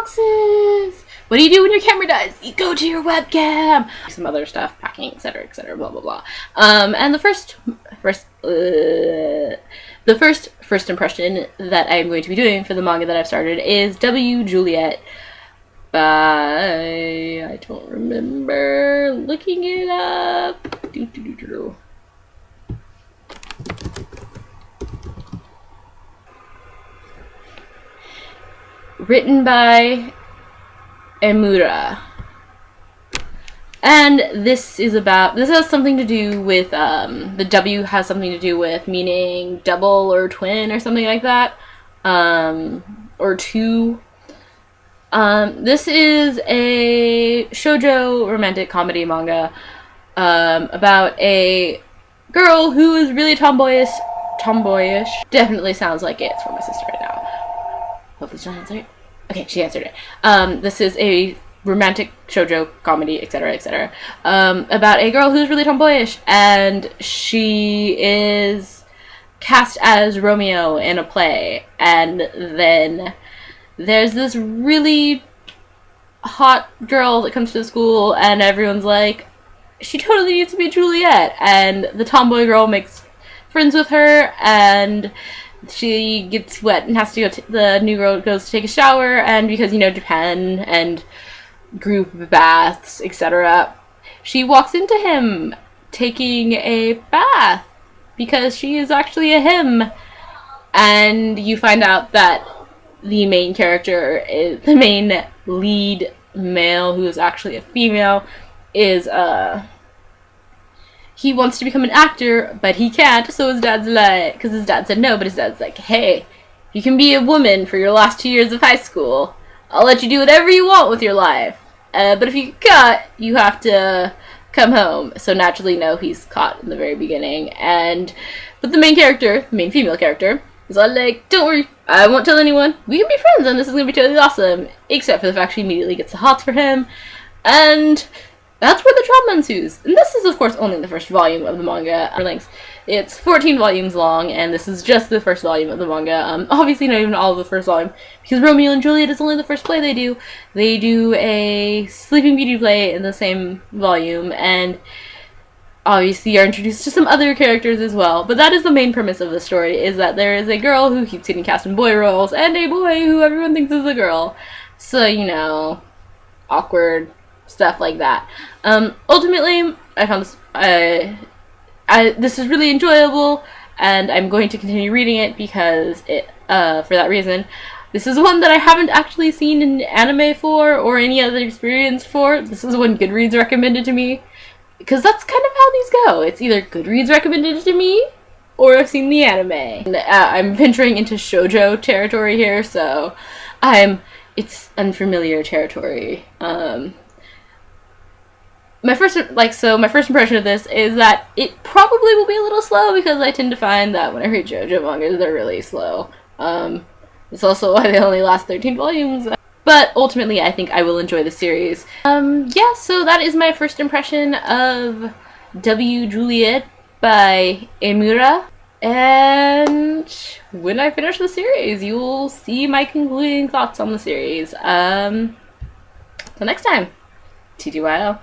boxes. What do you do when your camera dies? You go to your webcam. Some other stuff, packing, etc., blah blah blah. And the first impression that I am going to be doing for the manga that I've started is Juliet by, I don't remember looking it up. Written by Emura. And this has something to do with, the W has something to do with meaning double or twin or something like that. Or two. This is a shoujo romantic comedy manga, about a girl who is really tomboyish. Definitely sounds like it's for my sister right now. Hopefully she answered it. Okay, she answered it. This is a romantic shoujo comedy, etc., about a girl who's really tomboyish, and she is cast as Romeo in a play, and then there's this really hot girl that comes to the school, and everyone's like, she totally needs to be Juliet, and the tomboy girl makes friends with her, and she gets wet and has to go the new girl goes to take a shower, and because, you know, Japan and group baths, etc., she walks into him taking a bath because she is actually a him, and you find out that the main character is the main lead male, who is actually a female, is he wants to become an actor, but he can't, so his dad's like, because his dad said no, but his dad's like, hey, you can be a woman for your last 2 years of high school. I'll let you do whatever you want with your life. But if you get caught, you have to come home. So naturally, no, he's caught in the very beginning. But the main character, the main female character, is all like, don't worry, I won't tell anyone. We can be friends, and this is going to be totally awesome. Except for the fact she immediately gets the hots for him. And that's where the trauma ensues. And this is, of course, only the first volume of the manga. Links. It's 14 volumes long, and this is just the first volume of the manga. Obviously not even all of the first volume, because Romeo and Juliet is only the first play they do. They do a Sleeping Beauty play in the same volume, and obviously you're introduced to some other characters as well. But that is the main premise of the story, is that there is a girl who keeps getting cast in boy roles, and a boy who everyone thinks is a girl. So, you know, awkward stuff like that. Ultimately, I found this, this is really enjoyable, and I'm going to continue reading it because for that reason. This is one that I haven't actually seen an anime for, or any other experience for. This is one Goodreads recommended to me, because that's kind of how these go. It's either Goodreads recommended it to me, or I've seen the anime. And, I'm venturing into shoujo territory here, so it's unfamiliar territory. My first impression of this is that it probably will be a little slow, because I tend to find that when I read JoJo mangas, they're really slow. It's also why they only last 13 volumes. But ultimately, I think I will enjoy the series. Yeah, so that is my first impression of Juliet by Emura. And when I finish the series, you'll see my concluding thoughts on the series. Till next time, TTYL.